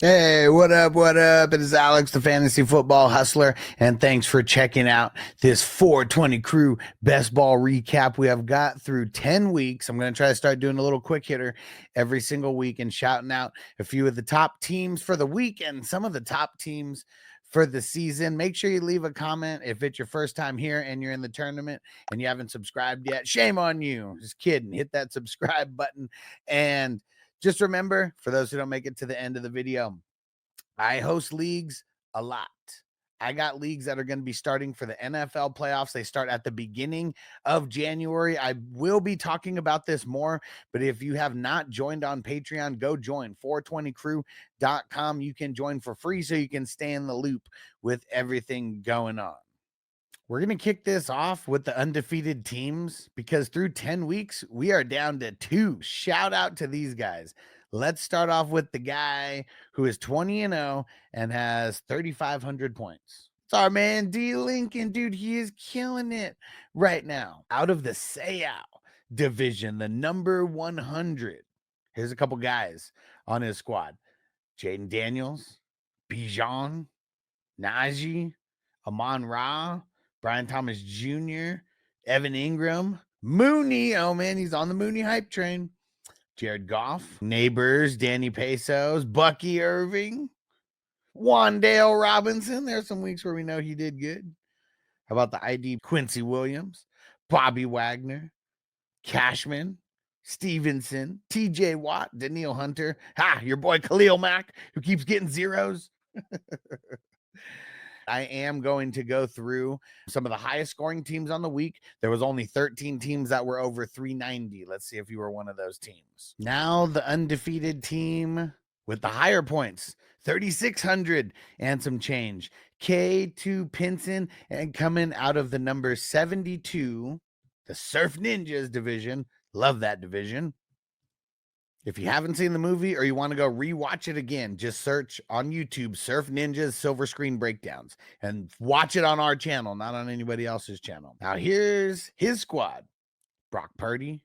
Hey, what up? What up? It is Alex, the Fantasy Football Hustler, and thanks for checking out this 420 Crew Best Ball recap. We have got through 10 weeks. I'm going to try to start doing a little quick hitter every single week and shouting out a few of the top teams for the week and some of the top teams for the season. Make sure you leave a comment if it's your first time here and you're in the tournament and you haven't subscribed yet. Shame on you. Just kidding. Hit that subscribe button. And just remember, for those who don't make it to the end of the video, I host leagues a lot. I got leagues that are going to be starting for the NFL playoffs. They start at the beginning of January. I will be talking about this more, but if you have not joined on Patreon, go join 420crew.com. You can join for free so you can stay in the loop with everything going on. We're going to kick this off with the undefeated teams because through 10 weeks, we are down to 2. Shout out to these guys. Let's start off with the guy who is 20-0 and has 3,500 points. It's our man D Lincoln, dude. He is killing it right now. Out of the Sayao division, the number 100. Here's a couple guys on his squad: Jaden Daniels, Bijan, Najee, Amon Ra, Brian Thomas Jr., Evan Ingram, Mooney. Oh, man, he's on the Mooney hype train. Jared Goff, Neighbors, Danny Pesos, Bucky Irving, Wandale Robinson. There's some weeks where we know he did good. How about the ID Quincy Williams, Bobby Wagner, Cashman, Stevenson, TJ Watt, Daniil Hunter. Your boy Khalil Mack, who keeps getting zeros. I am going to go through some of the highest scoring teams on the week. There was only 13 teams that were over 390. Let's see if you were one of those teams. Now the undefeated team with the higher points, 3,600 and some change. K2 Pinson, and coming out of the number 72, the Surf Ninjas division. Love that division. If you haven't seen the movie or you want to go rewatch it again, just search on YouTube Surf Ninjas Silver Screen Breakdowns and watch it on our channel, not on anybody else's channel. Now here's his squad: Brock Purdy,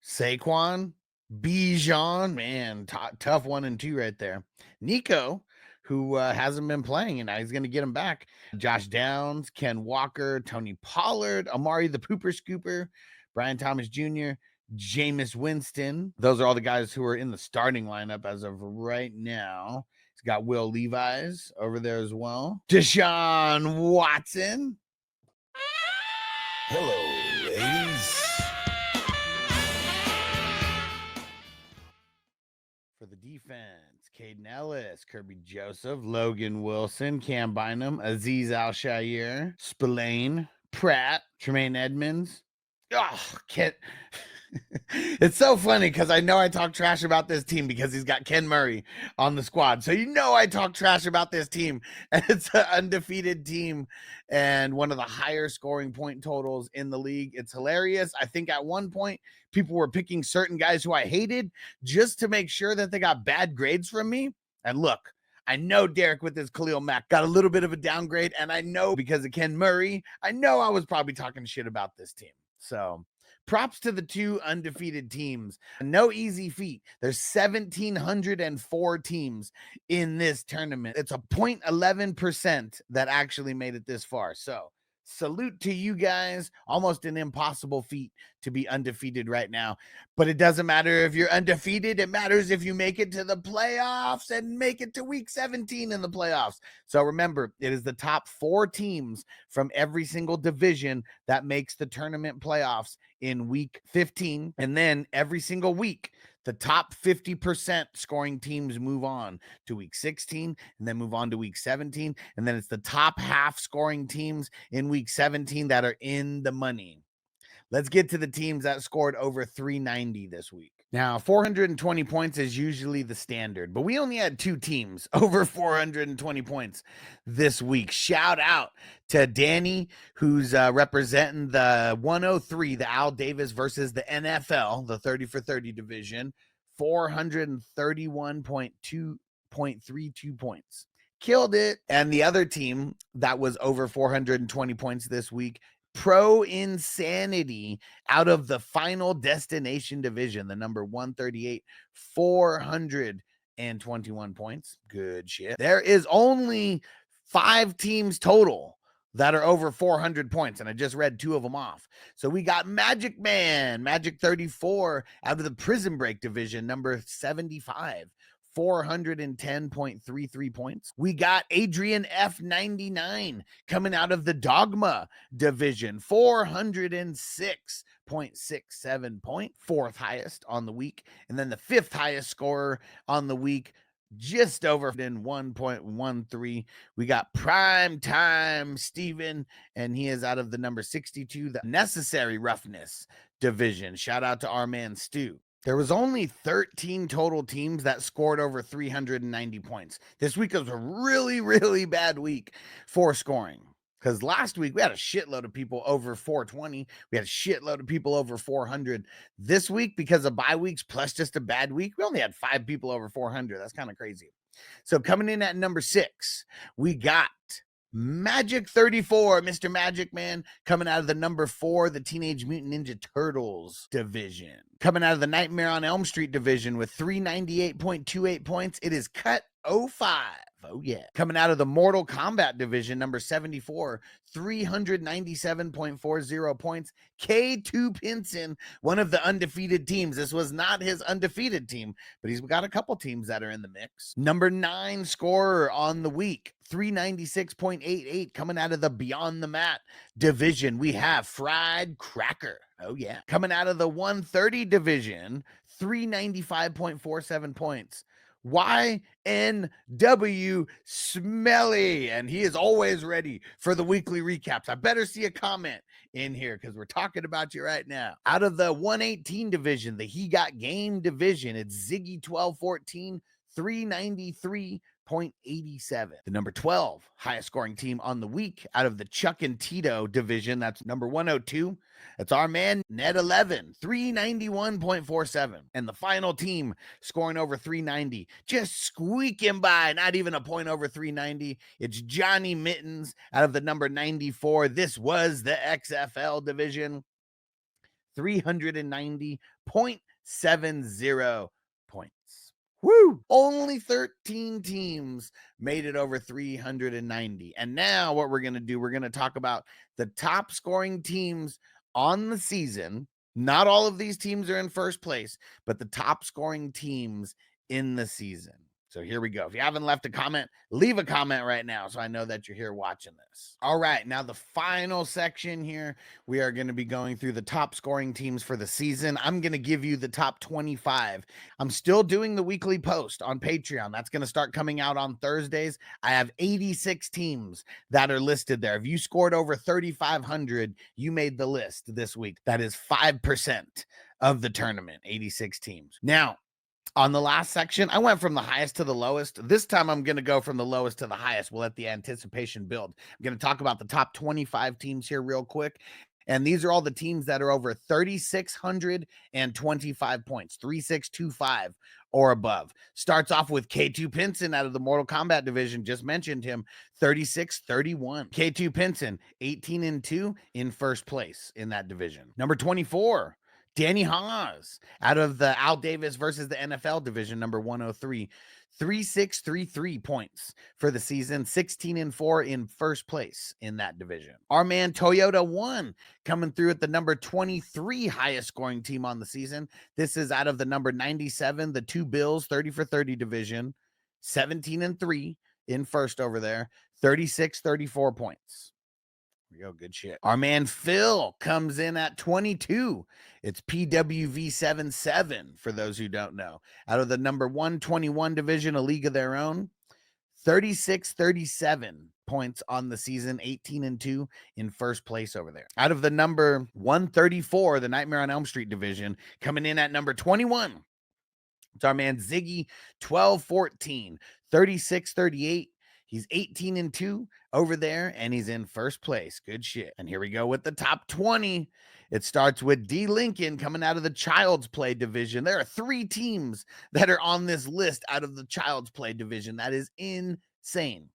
Saquon, Bijan, man, tough 1 and 2 right there. Nico, who hasn't been playing, and now he's going to get him back. Josh Downs, Ken Walker, Tony Pollard, Amari the Pooper Scooper, Brian Thomas Jr., Jameis Winston. Those are all the guys who are in the starting lineup as of right now. He's got Will Levi's over there as well. Deshaun Watson. Hello, ladies. For the defense, Caden Ellis, Kirby Joseph, Logan Wilson, Cam Bynum, Aziz Al-Shaair, Spillane, Pratt, Tremaine Edmonds. Oh, Kent. It's so funny because I know I talk trash about this team because he's got Ken Murray on the squad. So you know I talk trash about this team. And it's an undefeated team and one of the higher scoring point totals in the league. It's hilarious. I think at one point people were picking certain guys who I hated just to make sure that they got bad grades from me. And look, I know Derek with his Khalil Mack got a little bit of a downgrade. And I know because of Ken Murray, I know I was probably talking shit about this team. So props to the 2 undefeated teams. No easy feat. There's 1,704 teams in this tournament. It's a 0.11% that actually made it this far. So salute to you guys. Almost an impossible feat to be undefeated right now. But it doesn't matter if you're undefeated. It matters if you make it to the playoffs and make it to week 17 in the playoffs. So remember, it is the top 4 teams from every single division that makes the tournament playoffs in week 15. And then every single week, the top 50% scoring teams move on to week 16 and then move on to week 17. And then it's the top half scoring teams in week 17 that are in the money. Let's get to the teams that scored over 390 this week. Now, 420 points is usually the standard, but we only had 2 teams over 420 points this week. Shout out to Danny, who's representing the 103, the Al Davis versus the NFL, the 30 for 30 division, 431.32 points. Killed it. And the other team that was over 420 points this week, Pro Insanity, out of the Final Destination division, the number 138, 21 points. Good shit. There is only 5 teams total that are over 400 points, and I just read 2 of them off. So we got Magic Man, Magic 34 out of the Prison Break division, number 75. 410.33 points. We got Adrian F99 coming out of the Dogma division, 406.67 point, 4th highest on the week. And then the 5th highest scorer on the week, just over in 1.13. We got Prime Time Steven, and he is out of the number 62, the Necessary Roughness division. Shout out to our man Stu. There was only 13 total teams that scored over 390 points. This week was a really, really bad week for scoring. Because last week we had a shitload of people over 420. We had a shitload of people over 400. This week, because of bye weeks plus just a bad week, we only had 5 people over 400. That's kind of crazy. So coming in at number 6, we got Magic 34, Mr. Magic Man, coming out of the number 4, the Teenage Mutant Ninja Turtles division. Coming out of the Nightmare on Elm Street division with 398.28 points, it is Cut 05. Oh, yeah. Coming out of the Mortal Kombat division, number 74, 397.40 points. K2 Pinson, one of the undefeated teams. This was not his undefeated team, but he's got a couple teams that are in the mix. Number 9 scorer on the week, 396.88, coming out of the Beyond the Mat division. We have Fried Cracker. Oh, yeah. Coming out of the 130 division, 395.47 points. YNW Smelly, and he is always ready for the weekly recaps. I better see a comment in here because we're talking about you right now. Out of the 118 division, the He Got Game division, it's Ziggy 1214, 393.87. The number 12 highest scoring team on the week out of the Chuck and Tito division, that's number 102. It's our man Ned 11, 391.47. And the final team scoring over 390, just squeaking by, not even a point over 390. It's Johnny Mittens out of the number 94. This was the XFL division, 390.70 points. Woo! Only 13 teams made it over 390. And now what we're going to do, we're going to talk about the top scoring teams on the season. Not all of these teams are in first place, but the top scoring teams in the season. So here we go. If you haven't left a comment, leave a comment right now so I know that you're here watching this. All right, now the final section here, we are going to be going through the top scoring teams for the season. I'm going to give you the top 25. I'm still doing the weekly post on Patreon. That's going to start coming out on Thursdays. I have 86 teams that are listed there. If you scored over 3,500, you made the list this week. That is 5% of the tournament, 86 teams. Now, on the last section, I went from the highest to the lowest. This time, I'm going to go from the lowest to the highest. We'll let the anticipation build. I'm going to talk about the top 25 teams here real quick. And these are all the teams that are over 3,625 points, 3,625 or above. Starts off with K2 Pinson out of the Mortal Kombat division. Just mentioned him, 36-31. K2 Pinson, 18-2 in first place in that division. Number 24. Danny Haas out of the Al Davis versus the NFL division, number 103, 3,633 points for the season, 16-4 in first place in that division. Our man Toyota 1 coming through at the number 23 highest scoring team on the season. This is out of the number 97, the 2 Bills 30-for-30 division, 17-3 in first over there, 36-34 points. We go, good shit. Our man Phil comes in at 22. It's PWV77 for those who don't know. Out of the number 121 division, a league of their own, 36-37 points on the season, 18-2 in first place over there. Out of the number 134, the Nightmare on Elm Street division, coming in at number 21. It's our man Ziggy 1214, 36-38. He's 18-2 over there, and he's in first place. Good shit. And here we go with the top 20. It starts with D. Lincoln coming out of the Child's Play division. There are 3 teams that are on this list out of the Child's Play division. That is insane.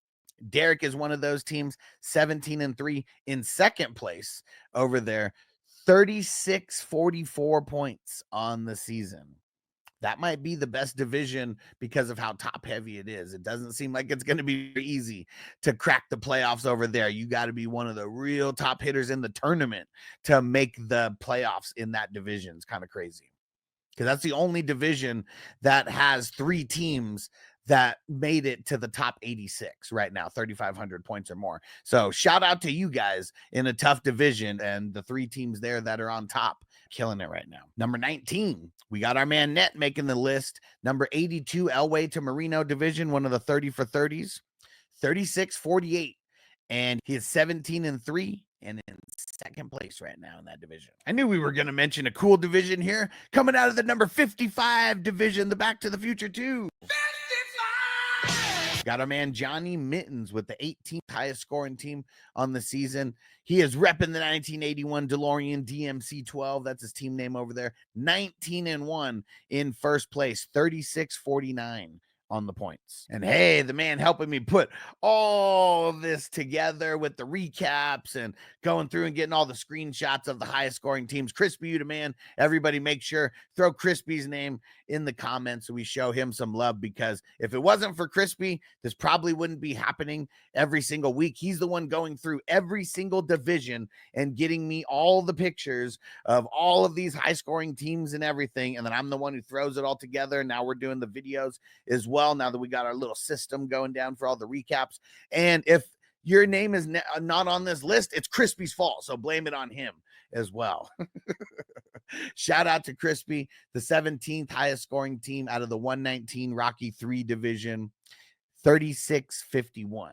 Derek is one of those teams, 17-3 in second place over there, 36-44 points on the season. that might be the best division because of how top heavy it is. It doesn't seem like it's going to be easy to crack the playoffs over there. You got to be one of the real top hitters in the tournament to make the playoffs in that division. It's kind of crazy because that's the only division that has 3 teams that made it to the top 86 right now, 3,500 points or more. So shout out to you guys in a tough division and the 3 teams there that are on top, killing it right now. Number 19, we got our man Net making the list. Number 82, Elway to Marino division, one of the 30 for 30s, 36-48. And he is 17-3 and in second place right now in that division. I knew we were going to mention a cool division here coming out of the number 55 division, the Back to the Future 2. 55! Got our man Johnny Mittens with the 18th highest scoring team on the season. He is repping the 1981 DeLorean DMC 12. That's his team name over there. 19-1 in first place, 36-49. On the points. And hey, the man helping me put all of this together with the recaps and going through and getting all the screenshots of the highest scoring teams. Crispy, you the man. Everybody make sure throw Crispy's name in the comments so we show him some love, because if it wasn't for Crispy, this probably wouldn't be happening every single week. He's the one going through every single division and getting me all the pictures of all of these high scoring teams and everything. And then I'm the one who throws it all together. Now we're doing the videos as well. Now that we got our little system going down for all the recaps. And if your name is not on this list, it's Crispy's fault. So blame it on him as well. Shout out to Crispy, the 17th highest scoring team out of the 119 Rocky 3 division, 36-51.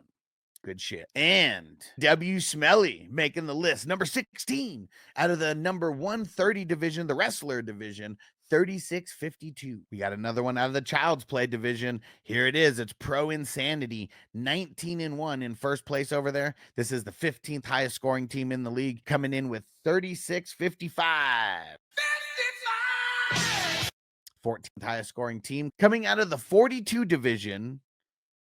Good shit. And W. Smelly making the list, number 16 out of the number 130 division, the wrestler division, 36-52. We got another one out of the Child's Play division. Here it is. It's Pro Insanity, 19-1 in first place over there. This is the 15th highest scoring team in the league, coming in with 36-55. 14th highest scoring team coming out of the 42 division,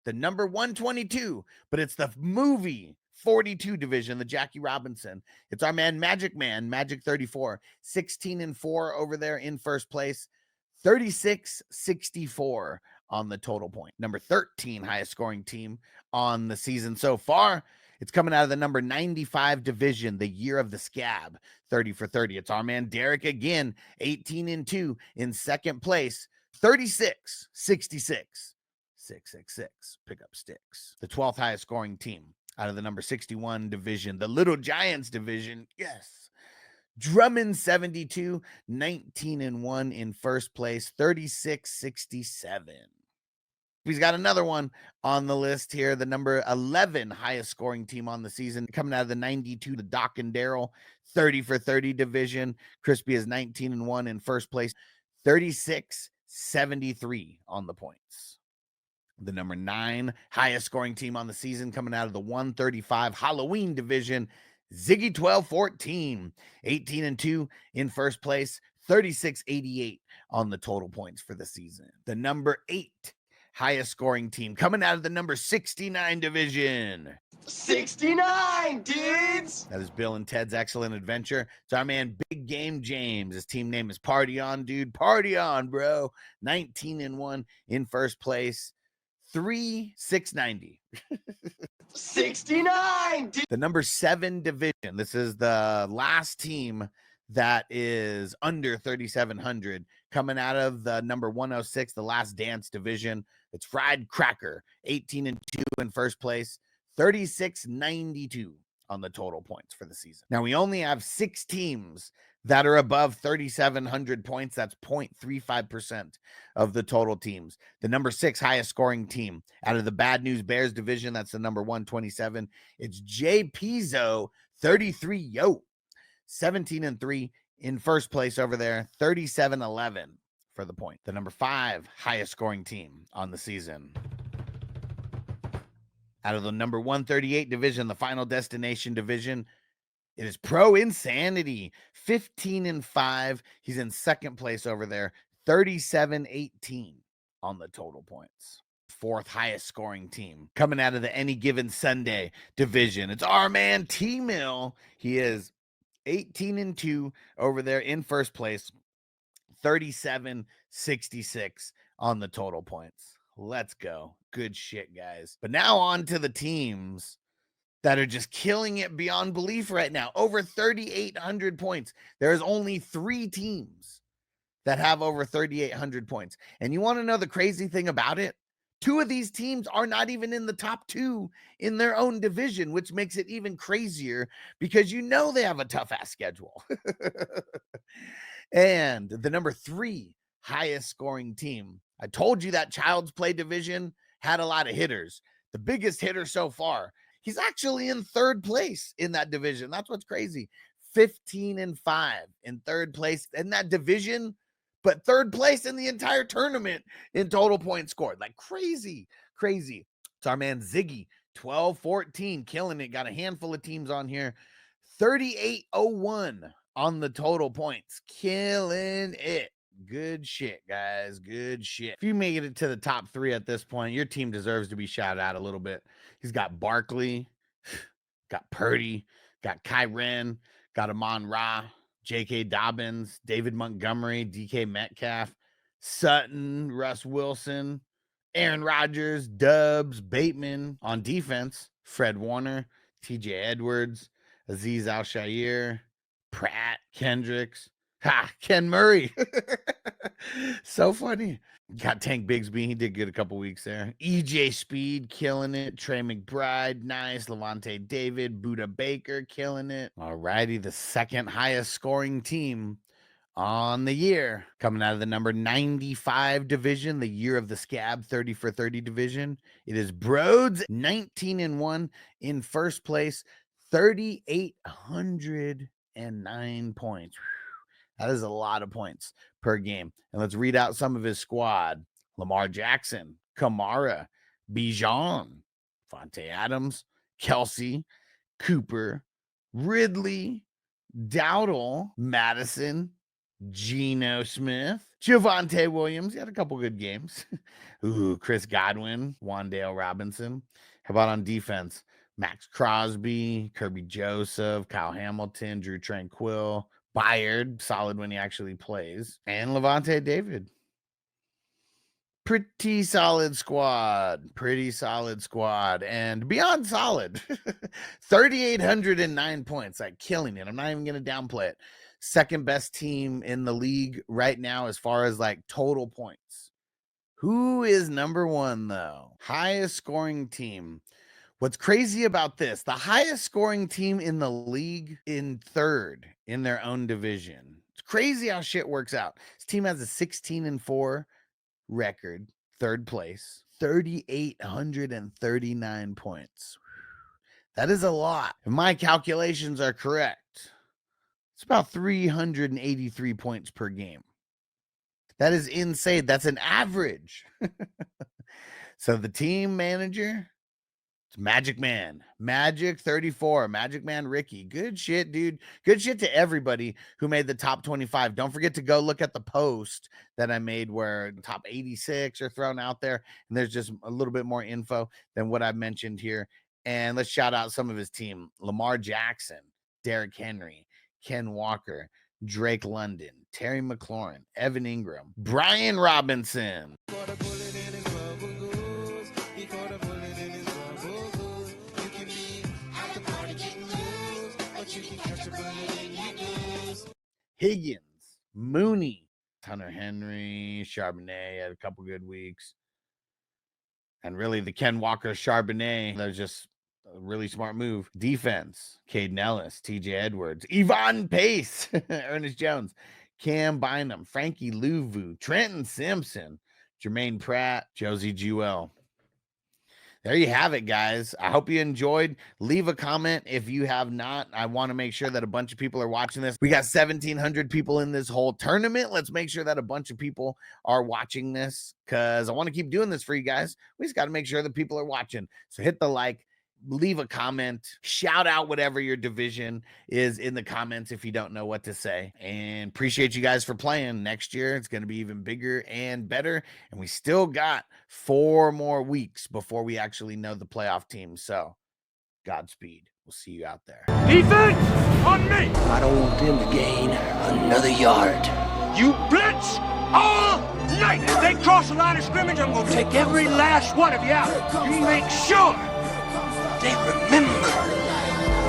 the number 122, but it's the movie 42 division, the Jackie Robinson. It's our man Magic 34, 16-4 over there in first place, 36-64 on the total point. Number 13 highest scoring team on the season so far. It's coming out of the number 95 division, the Year of the Scab, 30 for 30. It's our man Derek again, 18-2 in second place, 36-66. 666. Pick up sticks. The 12th highest scoring team out of the number 61 division, the Little Giants division. Yes. Drummond 72, 19-1 in first place, 36-67. He's got another one on the list here, the number 11 highest scoring team on the season, coming out of the 92, the Doc and Daryl, 30 for 30 division. Crispy is 19-1 in first place, 36-73 on the points. The number 9 highest scoring team on the season, coming out of the 135 Halloween division, Ziggy 1214, 18-2 in first place, 36-88 on the total points for the season. The number 8 highest scoring team, coming out of the number 69 division. 69 dudes. That is Bill and Ted's Excellent Adventure. It's our man Big Game James. His team name is Party On, dude. Party on, bro. 19-1 in first place, 3,690. 69, dude. The number 7 division. This is the last team that is under 3,700, coming out of the number 106, the Last Dance division. It's Fried Cracker, 18-2 in first place, 36-92 on the total points for the season. Now, we only have 6 teams that are above 3,700 points. That's 0.35% of the total teams. The number 6 highest scoring team out of the Bad News Bears division, that's the number 127. It's J. Pizzo, 33, 17-3 in first place over there, 37-11 for the point. The number 5 highest scoring team on the season, out of the number 138 division, the Final Destination division, it is Pro Insanity, 15-5. He's in second place over there, 37-18 on the total points. 4th highest scoring team coming out of the Any Given Sunday division. It's our man T-Mill. He is 18-2 over there in first place, 37-16 66 on the total points. Let's go. Good shit, guys. But now on to the teams that are just killing it beyond belief right now. Over 3,800 points. There's only 3 teams that have over 3,800 points. And you want to know the crazy thing about it? 2 of these teams are not even in the top 2 in their own division, which makes it even crazier because you know they have a tough ass schedule. And the number 3 highest scoring team. I told you that Child's Play division had a lot of hitters. The biggest hitter so far, he's actually in 3rd place in that division. That's what's crazy. 15-5 in 3rd place in that division, but 3rd place in the entire tournament in total points scored. Like crazy. It's our man Ziggy, 12-14, killing it. Got a handful of teams on here. 38-01 on the total points, killing it. Good shit, guys. Good shit. If you made it to the top 3 at this point, your team deserves to be shouted out a little bit. He's got Barkley, got Purdy, got Kyren, got Amon Ra, J.K. Dobbins, David Montgomery, D.K. Metcalf, Sutton, Russ Wilson, Aaron Rodgers, Dubs, Bateman. On defense, Fred Warner, T.J. Edwards, Azeez Al-Shaair, Pratt, Kendricks, Ken Murray. So funny. Got Tank Bigsby. He did good a couple weeks there. EJ Speed killing it. Trey McBride, nice. Levante David, Buda Baker killing it. All righty, the 2nd highest scoring team on the year, coming out of the number 95 division, the year of the scab 30 for 30 division. It is Broads, 19-1 in 1st place, 3,809 points. That is a lot of points per game. And let's read out some of his squad. Lamar Jackson, Kamara, Bijan, Fonte Adams, Kelsey, Cooper, Ridley, Dowdle, Madison, Geno Smith, Javonte Williams. He had a couple good games. Ooh, Chris Godwin, Wan'Dale Robinson. How about on defense? Max Crosby, Kirby Joseph, Kyle Hamilton, Drew Tranquill, Byard, solid when he actually plays, and Levante David. Pretty solid squad. And beyond solid. 3,809 points. Like killing it. I'm not even going to downplay it. 2nd best team in the league right now as far as like total points. Who is number 1 though? Highest scoring team. What's crazy about this, the highest scoring team in the league in 3rd in their own division. It's crazy how shit works out. This team has a 16-4 record, 3rd place, 3,839 points. That is a lot. If my calculations are correct, it's about 383 points per game. That is insane. That's an average. So the team manager, it's Magic Man, Magic 34, Magic Man Ricky. Good shit, dude. Good shit to everybody who made the top 25. Don't forget to go look at the post that I made where the top 86 are thrown out there. And there's just a little bit more info than what I've mentioned here. And let's shout out some of his team. Lamar Jackson, Derrick Henry, Ken Walker, Drake London, Terry McLaurin, Evan Ingram, Brian Robinson. Higgins, Mooney, Hunter Henry, Charbonnet had a couple good weeks. And really the Ken Walker Charbonnet, that was just a really smart move. Defense, Caden Ellis, TJ Edwards, Yvonne Pace, Ernest Jones, Cam Bynum, Frankie Louvu, Trenton Simpson, Jermaine Pratt, Josie Jewell. There you have it, guys. I hope you enjoyed. Leave a comment if you have not. I want to make sure that a bunch of people are watching this. We got 1,700 people in this whole tournament. Let's make sure that a bunch of people are watching this because I want to keep doing this for you guys. We just got to make sure that people are watching. So hit the like, leave a comment, shout out whatever your division is in the comments if you don't know what to say. And appreciate you guys for playing. Next year it's going to be even bigger and better, and we still got 4 more weeks before we actually know the playoff team. So Godspeed. We'll see you out there. Defense on me. I don't want them to gain another yard. You blitz all night they cross the line of scrimmage, I'm gonna take every last one of you out. You make sure they remember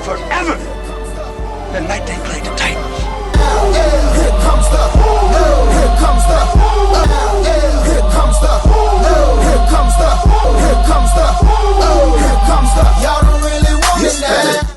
forever the night they played the Titans.